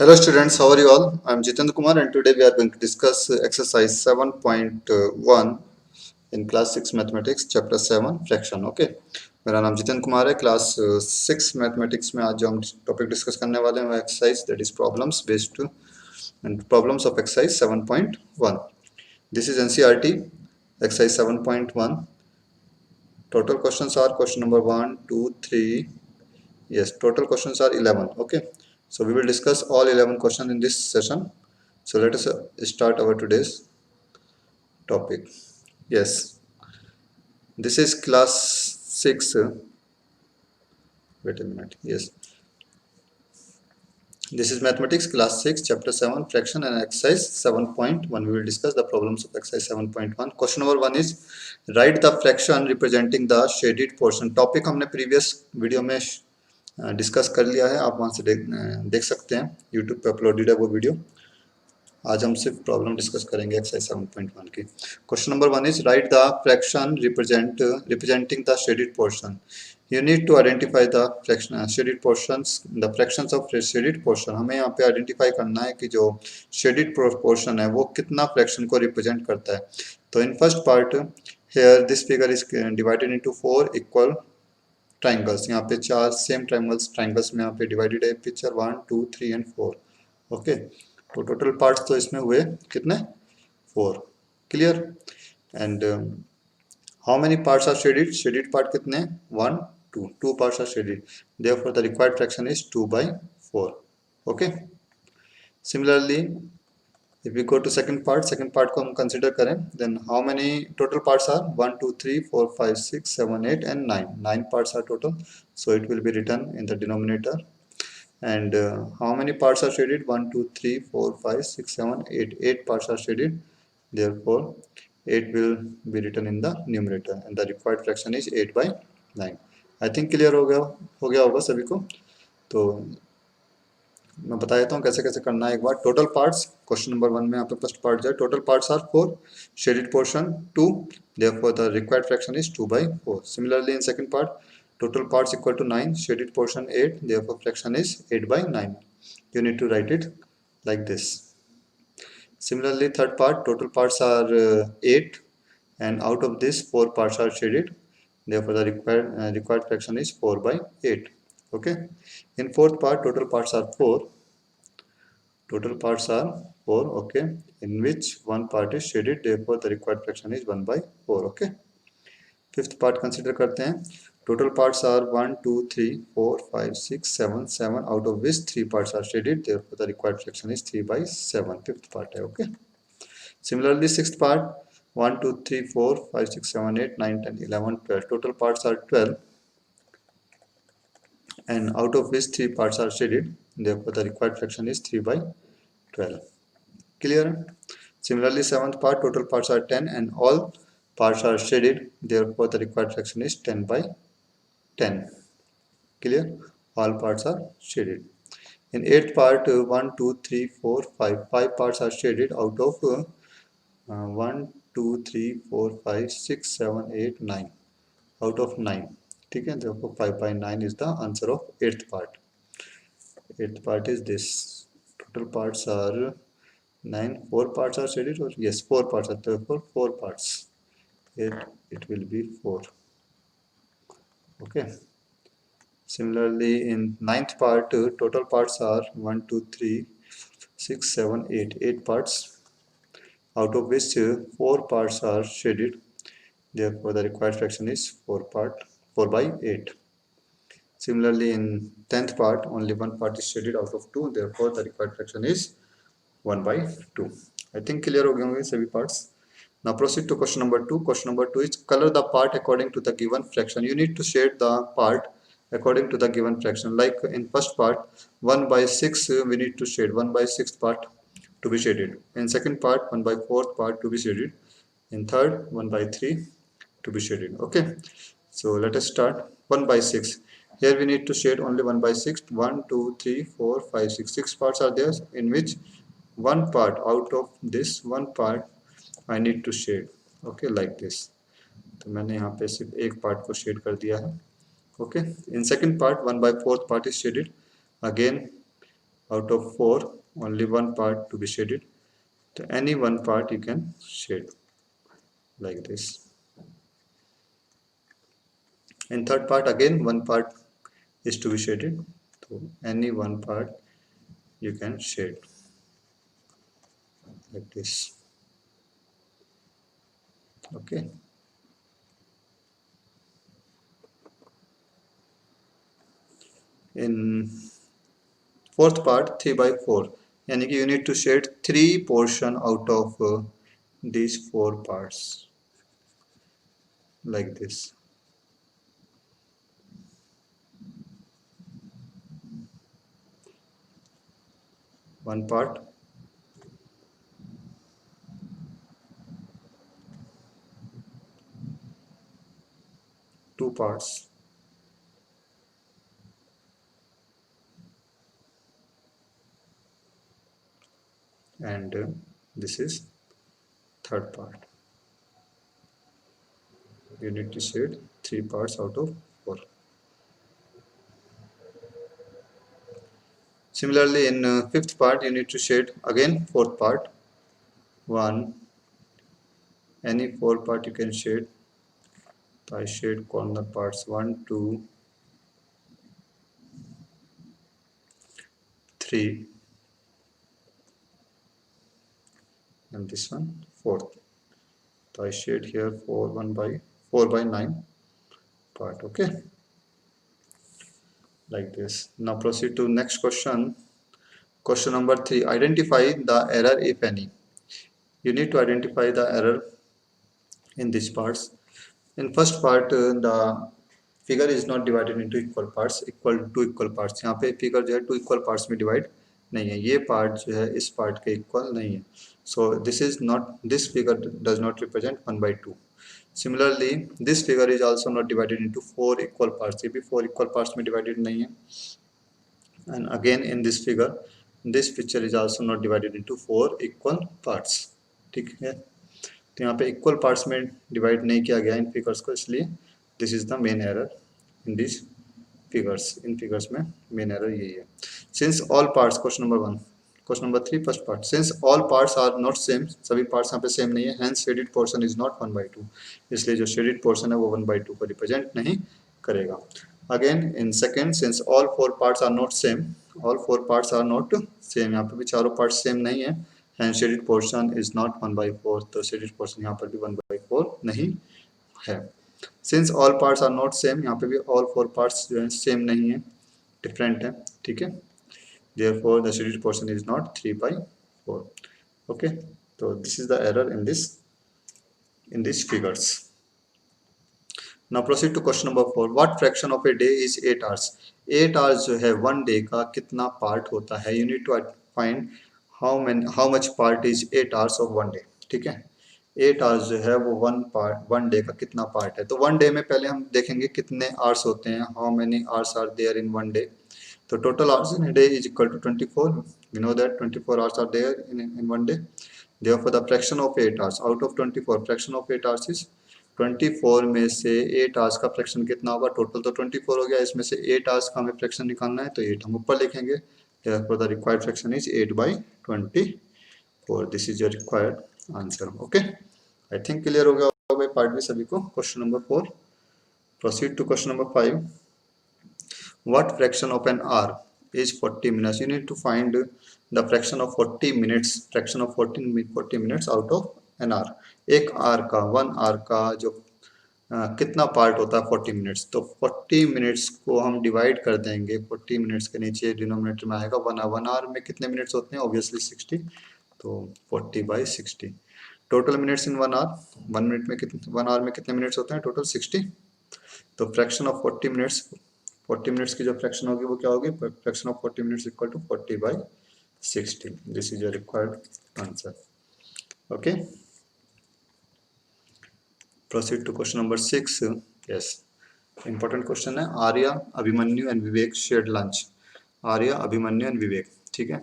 Hello students, how are you all? I am Jitendra and today we are going to discuss exercise 7.1 in class 6 mathematics chapter 7 fraction. Okay, मेरा नाम जितेंद्र कुमार है. Class 6 mathematics में आज जो हम topic discuss करने वाले हैं वो exercise that is problems based and problems of exercise 7.1. This is NCERT exercise 7.1. Total questions are question number 1, 2, 3. Yes, total questions are 11. Okay, so we will discuss all 11 questions in this session. So let us start our today's topic. Yes, this is class 6. Wait a minute. Yes, this is mathematics class 6 chapter 7 fraction and exercise 7.1. We will discuss the problems of exercise 7.1. Question number 1 is write the fraction representing the shaded portion. Topic हमने previous video में discuss कर लिया है, आप वहाँ से देख सकते हैं, यूट्यूब पे अपलोडेड है वो वीडियो. आज हम सिर्फ प्रॉब्लम डिस्कस करेंगे एक्सरसाइज 7.1 की. Question number 1 is write the fraction representing the shaded portion. You need to identify the fraction shaded portions, the fractions of shaded portion. हमें यहाँ पे आइडेंटिफाई करना है कि जो शेडेड पोर्शन है वो कितना फ्रैक्शन को रिप्रेजेंट करता है. तो in first part here this figure is divided into 4 equal triangles. यहाँ पे 4 सेम ट्राइंगल्स में यहाँ पे डिवाइडेड है. Picture 1, 2, 3 and 4. ओके, तो टोटल पार्ट्स तो इसमें हुए कितने? 4. Clear. And how many parts are shaded? Shaded part कितने? 1, 2. 2 parts are shaded. Therefore the required fraction is 2/4. Okay. Similarly if we go to second part को हम consider करें, then how many total parts are? 1, 2, 3, 4, 5, 6, 7, 8 and 9. 9 parts are total, so it will be written in the denominator. And how many parts are shaded? 1, 2, 3, 4, 5, 6, 7, 8. 8 parts are shaded, therefore 8 will be written in the numerator and the required fraction is 8/9. I think clear हो गया होगा सभी को. तो मैं बता देता हूँ कैसे कैसे करना है एक बार. टोटल पार्ट्स क्वेश्चन नंबर 1 में यहाँ पे फर्स्ट पार्ट जाए. Total parts are 4, shaded portion 2, therefore the required fraction is 2/4. Similarly in second part, total parts equal to 9, shaded portion 8, therefore fraction is 8/9. You need to write it like this. Similarly third part, total parts are 8 and out of this 4 parts are shaded, therefore the required fraction is 4/8. Okay. In fourth part, total parts are 4. Total parts are 4. Okay, in which one part is shaded, therefore the required fraction is 1/4. Okay. Fifth part consider करते हैं. Total parts are 1, 2, 3, 4, 5, 6, 7. 7 out of which 3 parts are shaded, therefore the required fraction is 3/7. Fifth part है. Okay. Similarly sixth part, 1, 2, 3, 4, 5, 6, 7, 8, 9, 10, 11, 12. Total parts are 12 and out of which 3 parts are shaded, therefore the required fraction is 3/12. Clear. Similarly seventh part, total parts are 10 and all parts are shaded, therefore the required fraction is 10/10. Clear. All parts are shaded. In eighth part, 1, 2, 3, 4, 5. 5 parts are shaded out of 1, 2, 3, 4, 5, 6, 7, 8, 9. Out of 9. ठीक है, therefore 5/9 is the answer of eighth part. Eighth part is this. Total parts are 9. 4 parts are shaded, or yes, 4 parts are, therefore 4 parts. It will be 4. Okay. Similarly in ninth part, total parts are 1, 2, 3, 6, 7, 8. 8 parts, out of which 4 parts are shaded, therefore the required fraction is 4/8. Similarly in 10th part, only one part is shaded out of 2, therefore the required fraction is 1/2. I think clear हो गए होंगे सभी parts. Now proceed to question number 2. Question number 2 is color the part according to the given fraction. You need to shade the part according to the given fraction. Like in first part, 1/6 we need to shade 1/6 part to be shaded. In second part, 1/4 part to be shaded. In third, 1/3 to be shaded. Okay. So let us start. 1/6. Here we need to shade only 1/6. 1, 2, 3, 4, 5, 6. 6 parts are there, in which one part, out of this one part I need to shade. Okay, like this. तो मैंने यहाँ पे सिर्फ एक part को shade कर दिया है. Okay. In second part, 1/4 part is shaded. Again out of 4 only one part to be shaded, so any one part you can shade like this. In third part again one part is to be shaded, so any one part you can shade like this. Okay, in fourth part 3 by 4, यानी कि you need to shade 3 portion out of these 4 parts like this. One part, two parts, and this is third part. You need to shade 3 parts out of 4. Similarly, in fifth part, you need to shade again fourth part. One, any 4 part you can shade. I shade corner parts 1, 2, 3, and this one fourth. So I shade here 4 by 9 part. Okay, like this. Now proceed to next question. Question number 3. Identify the error if any. You need to identify the error in these parts. In first part, the figure is not divided into equal parts, equal parts. यहाँ पे figure जो है 2 equal parts में divide नहीं है, ये part जो है इस part के equal नहीं है. So this figure does not represent 1 by 2. Similarly, this figure is also not divided into 4 equal parts. ये भी 4 equal parts में divided नहीं है. And again in this figure, this picture is also not divided into 4 equal parts. ठीक है, तो यहाँ पे इक्वल पार्ट्स में डिवाइड नहीं किया गया इन फिगर्स को, इसलिए this is the main error in this figures. इन फिगर्स में मेन एरर यही है. Since all parts, question number 1, question number 3 first part, since all parts are not same, सभी पार्ट्स यहाँ पे सेम नहीं है, hence shaded portion is not 1 by 2, इसलिए जो शेडेड पोर्शन है वो 1 by 2 को रिप्रेजेंट नहीं करेगा. Again in second, since all 4 parts are not same, all 4 parts are not same, यहाँ पे भी चारों पार्ट्स सेम नहीं है, and shaded portion is not 1 by 4, तो शेडेड पोर्शन यहाँ पर भी 1 by 4 नहीं है. Since all parts are not same, यहाँ पे भी ऑल 4 पार्ट्स जो है सेम नहीं है, डिफरेंट है. ठीक है, therefore the shaded portion is not 3 by 4. Okay, तो this is the error in this figures. Now proceed to question number 4. What fraction of a day is 8 hours? 8 hours जो है 1 day का कितना part होता है? You need to find how much part is 8 hours of 1 day. ठीक है, 8 hours जो है वो 1 day का कितना part है. तो 1 day में पहले हम देखेंगे कितने hours होते हैं. How many hours are there in 1 day? तो total hours in a day is equal to 24. We know that 24 hours are there in 1 day. Therefore the fraction of 8 hours out of 24, fraction of 8 hours is 24 में से 8 hours का fraction कितना होगा. Total तो 24 हो गया, इसमें से 8 आवर्स का हमें फ्रैक्शन निकालना है, तो 8 हम ऊपर लिखेंगे. therefore the required fraction is 8 by 24. this is your required answer. okay, I think clear हो गया होगा पार्ट भी सभी को. Question number 4. Proceed to question number 5. what fraction of an hour is 40 minutes? you need to find the fraction of 40 minutes, fraction of 40 minutes out of an hour. एक are का 1 are का जो कितना part होता है 40 minutes, तो 40 minutes को हम डिवाइड कर देंगे. 40 मिनट्स के नीचे डिनोमिनेटर में आएगा 1 आवर. 1 आवर में कितने मिनट्स होते हैं? ऑब्वियसली 60, तो 40 by 60. Total minutes in 1 hour, 1 minute में कितने, 1 आवर में कितने मिनट्स होते हैं? टोटल 60. तो फ्रैक्शन ऑफ 40 मिनट्स, 40 मिनट्स की जो फ्रैक्शन होगी वो क्या होगी? Fraction of 40 minutes equal to 40 by 60. This is your required answer. Okay, proceed to question number 6. yes, important question है. Arya, Abhimanyu and Vivek shared lunch. Arya, Abhimanyu and Vivek, ठीक है,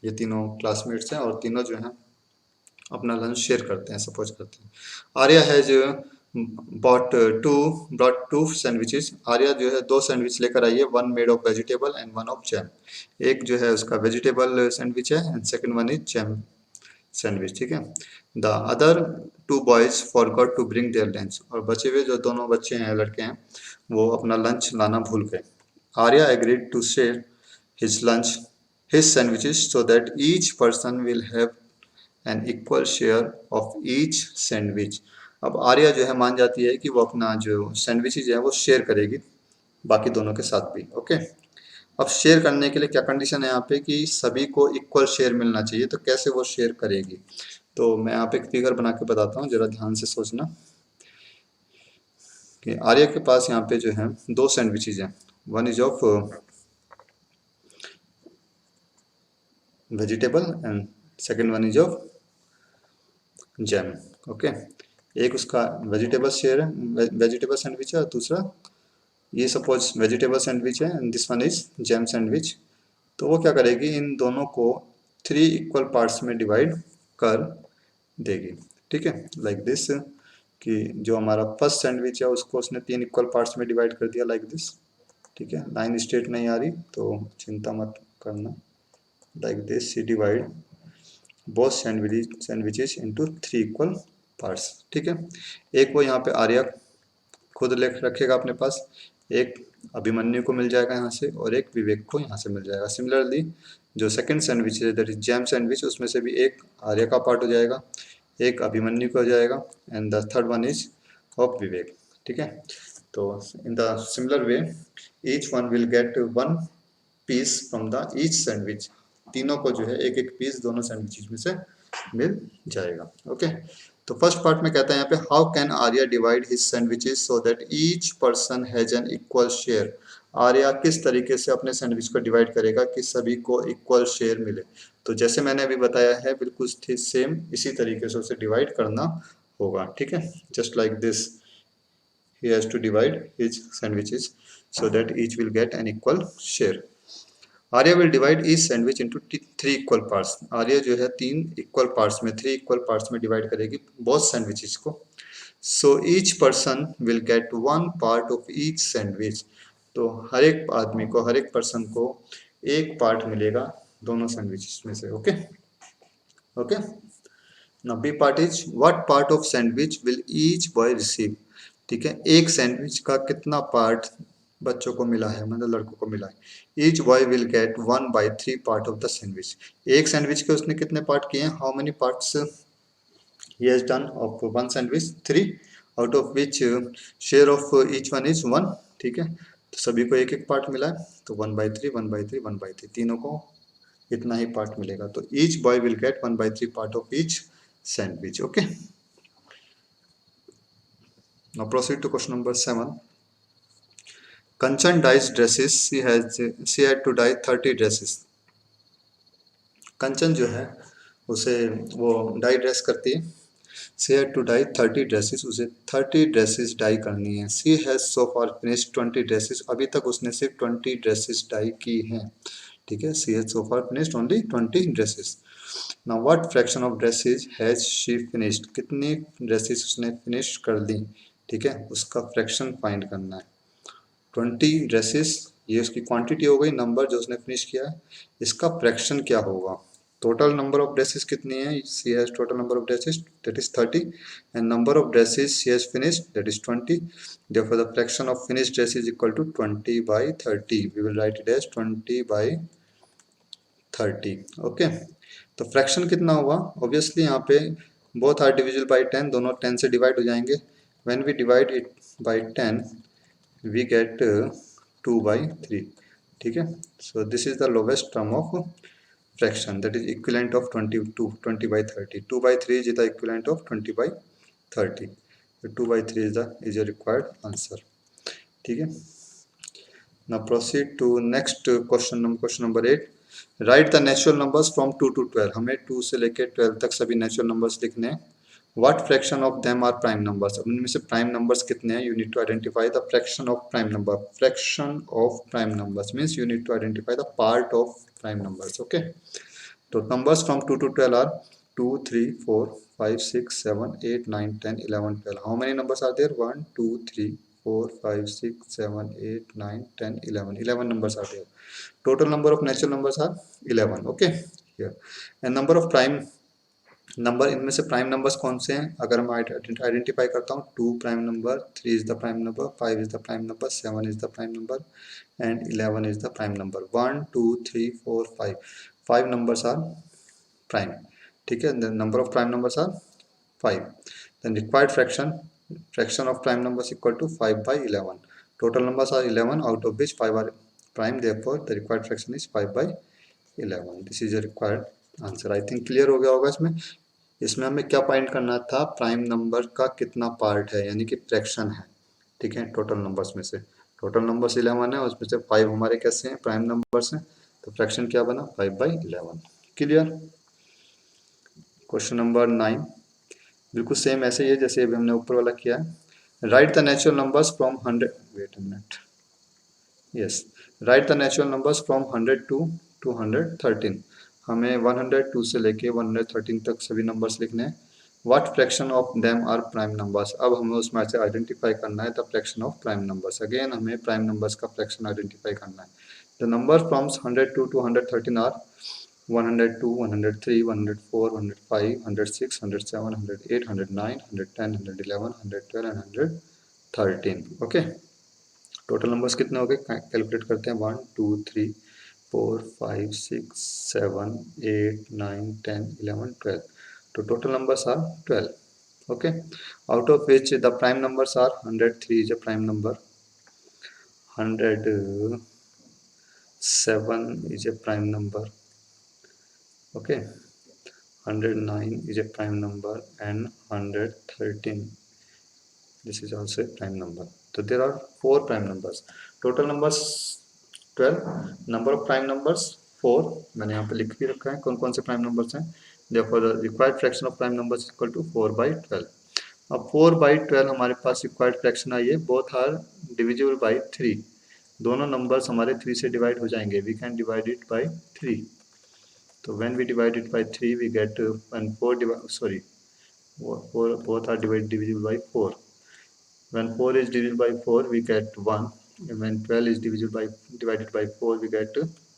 ये तीनों क्लासमेट्स हैं और तीनों जो हैं अपना लंच शेयर करते हैं, सपोज करते हैं. Arya has brought two sandwiches. Arya जो है दो सैंडविच लेकर आई है, one made of vegetable and one of jam. एक जो है उसका वेजिटेबल सैंडविच है and second one is jam sandwich, ठीक है। The other two boys forgot to bring their lunch, और बचे हुए जो दोनों बच्चे हैं, लड़के हैं, वो अपना लंच लाना भूल गए। Arya agreed to share his lunch, his sandwiches, so that each person will have an equal share of each sandwich। अब आर्या जो है मान जाती है कि वो अपना जो सैंडविचेज है वो शेयर करेगी बाकी दोनों के साथ भी, ओके। अब शेयर करने के लिए क्या कंडीशन है यहाँ पे कि सभी को इक्वल शेयर मिलना चाहिए, तो कैसे वो शेयर करेगी? तो मैं यहाँ पे एक फिगर बना के बताता हूँ, जरा ध्यान से सोचना कि आर्या के पास यहाँ पे जो है दो सैंडविचेज हैं, one is of vegetable and second one is of jam, okay. एक उसका वेजिटेबल शेयर है, वेजिटेबल सैंडविच है, और दूसरा ये सपोज वेजिटेबल सैंडविच है and this one is jam sandwich. तो वो क्या करेगी, इन दोनों को थ्री इक्वल पार्ट्स में डिवाइड कर देगी, ठीक है, लाइक दिस, कि जो हमारा फर्स्ट सैंडविच है उसको उसने तीन इक्वल पार्ट्स में डिवाइड कर दिया, लाइक दिस, ठीक है। लाइन स्ट्रेट नहीं आ रही तो चिंता मत करना, like this she divide both sandwiches into three equal parts, ठीक है। एक वो यहाँ पे आर्या खुद लिख रखेगा अपने पास, एक अभिमन्यु को मिल जाएगा यहाँ से, और एक विवेक को यहाँ से मिल जाएगा। सिमिलरली जो सेकंड सैंडविच है दैट इज जैम सैंडविच, उसमें से भी एक आर्या का पार्ट हो जाएगा, एक अभिमन्यु का हो जाएगा, and the third one is of Vivek, ठीक है। तो in the similar way each one will get one piece from the each sandwich, तीनों को जो है एक एक पीस दोनों सैंडविचेस में से मिल जाएगा, ओके। तो फर्स्ट पार्ट में कहता है यहाँ पे how can Arya divide his sandwiches so that each person has an equal share. Arya किस तरीके से अपने सैंडविच को डिवाइड करेगा कि सभी को इक्वल शेयर मिले? तो जैसे मैंने अभी बताया है बिल्कुल सेम इसी तरीके से उसे डिवाइड करना होगा, ठीक है। Just like this he has to divide his sandwiches so that each will get an equal share। Arya will divide each sandwich into three equal parts. Arya जो है तीन इक्वल पार्ट्स में, थ्री इक्वल पार्ट्स में divide करेगी both sandwiches को। So each person will get one part of each sandwich. तो हर एक आदमी को, हर एक पर्सन को एक पार्ट मिलेगा दोनों सैंडविचेस में से, okay okay. Now B part is what part of sandwich will each boy receive. ठीक है, एक सैंडविच का कितना पार्ट बच्चों को मिला है, मतलब लड़कों को मिला है। Each boy will get one by three part of the sandwich. एक सैंडविच के उसने कितने पार्ट किए हैं, how many parts he has done of one sandwich, three, out of which share of each one is one। ठीक है, तो सभी को एक एक पार्ट मिला है, तो one by three, one by three, one by three, तीनों को इतना ही पार्ट मिलेगा। तो each boy will get one by three part of each sandwich, okay. Now proceed to question number 7। Kanchan dyes dresses, she had to dye 30 dresses. Kanchan जो है उसे वो डाई ड्रेस करती है। she had to dye 30 dresses, उसे 30 dresses die करनी है। she has so far finished 20 dresses, अभी तक उसने सिर्फ 20 ड्रेसेस डाई की हैं। ठीक है, she has so far finished only 20 dresses. now what fraction of dresses has she finished, कितनी ड्रेसेस उसने फिनिश कर दी। ठीक है, उसका फ्रैक्शन फाइंड करना है। 20 ड्रेसेस ये उसकी क्वांटिटी हो गई, नंबर जो उसने फिनिश किया है। इसका फ्रैक्शन क्या होगा, टोटल नंबर ऑफ ड्रेसेस कितनी है, she has total number of dresses that is 30 and number of dresses she has finished that is 20। therefore the fraction of finished dress is equal to 20 by 30। we will write it as 20 by 30, okay. तो fraction कितना हुआ, obviously यहाँ पे both are divisible by 10, दोनों 10 से divide हो जाएंगे। When we divide it by 10 we get 2 by 3। ठीक है, so this is the lowest term of fraction that is equivalent of 20 by 30। 2 by 3 is the equivalent of 20 by 30। so 2 by 3 is your required answer। ठीक है, now proceed to next question number 8। write the natural numbers from 2 to 12। हमें 2 से लेकर 12 तक सभी natural numbers लिखने हैं। What fraction of them are prime numbers, अब उनमें से प्राइम नंबर्स कितने हैं, you need to identify the fraction of prime number। fraction of prime numbers means you need to identify the part of prime numbers, okay। तो numbers from 2 to 12 are 2, 3, 4, 5, 6, 7, 8, 9, 10, 11, 12. How many numbers are there? 1, 2, 3, 4, 5, 6, 7, 8, 9, 10, 11. 11 numbers are there. Total number of natural numbers are 11. Okay, here. And number of prime number, इनमें से prime numbers कौन से हैं? अगर मैं identify करता हूँ, 2 prime number, 3 is the prime number, 5 is the prime number, 7 is the prime number and 11 is the prime number. 1, 2, 3, 4, 5. 5 numbers are prime. ठीक है, the number of prime numbers are 5. Then required fraction of prime numbers equal to 5 by 11. Total numbers are 11, out of which 5 are prime, therefore the required fraction is 5 by 11. This is a required answer. I think clear हो गया होगा इसमें. इसमें हमें क्या find करना था? Prime number का कितना पार्ट है, यानी कि फ्रैक्शन है. ठीक है, टोटल नंबर्स में से टोटल नंबर्स 11 है, उसमें से 5 हमारे कैसे हैं? प्राइम नंबर्स हैं. तो फ्रैक्शन क्या बना? 5 by 11. क्लियर. क्वेश्चन नंबर 9 बिल्कुल सेम ऐसे ही है जैसे अभी हमने ऊपर वाला किया है. Write the natural numbers from 100. Wait a minute. Yes, write the natural numbers from 100 to 213. हमें 102 से लेके 113 तक सभी नंबर्स लिखने हैं. What fraction of them are prime numbers. अब हमें उसमें से आइडेंटिफाई करना है the fraction of prime numbers. Again हमें प्राइम नंबर्स का फ्रैक्शन आइडेंटिफाई करना है. The number from 102 to 113 are 102, 103, 104, 105, 106, 107, 108, 109, 110, 111, 112 and 113. Okay, total numbers कितने हो गए? कैलकुलेट करते हैं. 1, 2, 3, 4, 5, 6, 7, 8, 9, 10, 11, 12. तो total numbers are 12. Okay, out of which the prime numbers are 103 is a prime number, 107 is a prime number, okay, 109 is a prime number and 113, this is also a prime number. So there are 4 prime numbers. Total numbers 12, number of prime numbers 4. मैंने यहाँ पे लिख भी रखा है कौन कौन से प्राइम नंबर्स हैं. Therefore the required fraction of prime numbers is equal to 4 by 12. अब 4 by 12 हमारे पास रिक्वायर्ड फ्रैक्शन आई है. Both are divisible by 3. दोनों नंबर्स हमारे 3 से डिवाइड हो जाएंगे. We can divide it by 3. तो when we divide it by 3 we get and 4 sorry, 4 both are divisible by 4. When 4 is divisible by 4 we get 1. When 12 is divided by 4 we get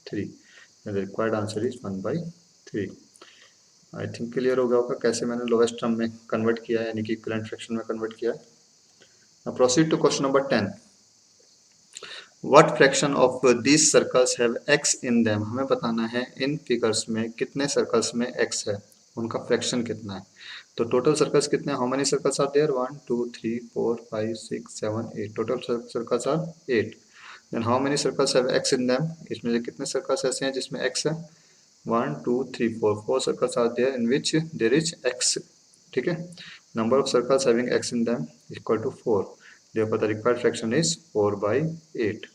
3. And the required answer is 1 by 3. I think clear हो गया होगा कैसे मैंने lowest term में convert किया है, यानी कि इक्विवेलेंट फ्रैक्शन में कन्वर्ट किया है. Now proceed to question number 10. What fraction of these circles have x in them. हमें बताना है इन फिगर्स में कितने सर्कल्स में x है, उनका फ्रैक्शन कितना है. तो टोटल सर्कल्स कितने, how many circles are there? 1, 2, 3, 4, 5, 6, 7, 8. Total circles are 8. Then how many circles have x in them. इसमें से कितने सर्कल्स ऐसे हैं जिसमें x है? 1, 2, 3, 4. 4 circles are there in which there is x. ठीक है, number of circles having x in them is equal to 4. Therefore the required fraction is 4 by 8.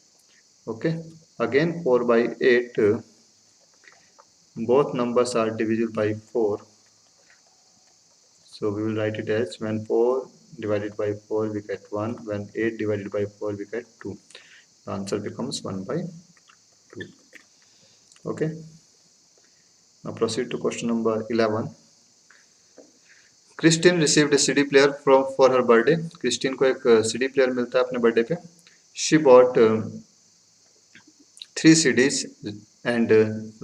Okay, again 4 by 8, both numbers are divisible by 4. So we will write it as when 4 divided by 4 we get 1, when 8 divided by 4 we get 2. The answer becomes 1 by 2. Okay. Now proceed to question number 11. Christine received a CD player for her birthday. Christine को एक CD player मिलता है अपने birthday पे. She bought 3 CDs and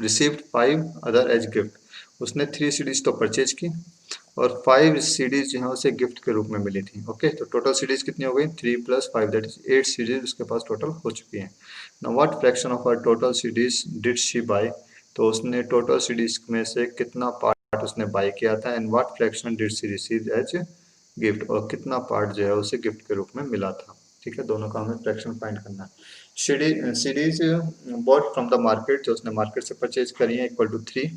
received 5 other as gift. उसने 3 CDs तो purchase की और 5 CDs जो है उसे गिफ्ट के रूप में मिली थी. ओके, तो टोटल CDs कितनी हो गई? 3 + 5 दैट इज 8 CDs उसके पास टोटल हो चुकी हैं. Now what fraction of her total CDs did she buy? तो उसने टोटल CDs में से कितना पार्ट उसने बाय किया था. And what fraction did she receive as gift, और कितना पार्ट जो है उसे गिफ्ट के रूप में मिला था. ठीक है, दोनों का हमें फ्रैक्शन फाइंड करना है. CDs bought from the market, जो उसने मार्केट से परचेज करी है, इक्वल टू 3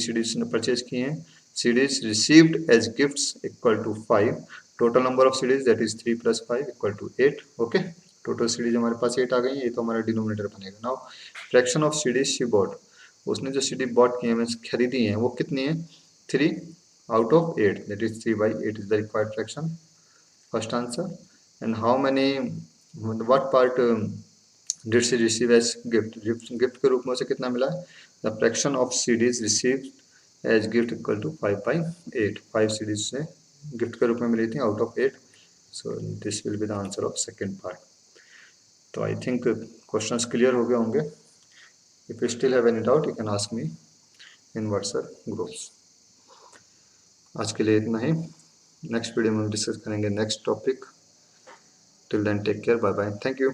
CDs ने परचेज किए हैं. CDs received as gifts equal to 5. Total number of CDs that is 3 + 5 equal to 8. Okay, total CDs हमारे पास 8 आ गई. ये तो हमारा डिनोमिनेटर बनेगा. Now fraction of CDs she bought, उसने जो CD बॉट की है, खरीदी है, वो कितनी है? 3 out of 8 that is 3 by 8 is the required fraction. First answer. And how many, what part did she receive as gift? Gift के रूप में उसे कितना मिला है? The fraction of CDs received as gift equal to 5/8, 5 सीरीज से gift के रूप में मिली थी out of 8. So this will be the answer of second part. तो आई थिंक क्वेश्चंस क्लियर हो गए होंगे. If you still have any doubt you can ask me in WhatsApp groups. आज के लिए इतना ही. नेक्स्ट वीडियो में डिस्कस करेंगे next topic. Till then take care, bye bye, thank you.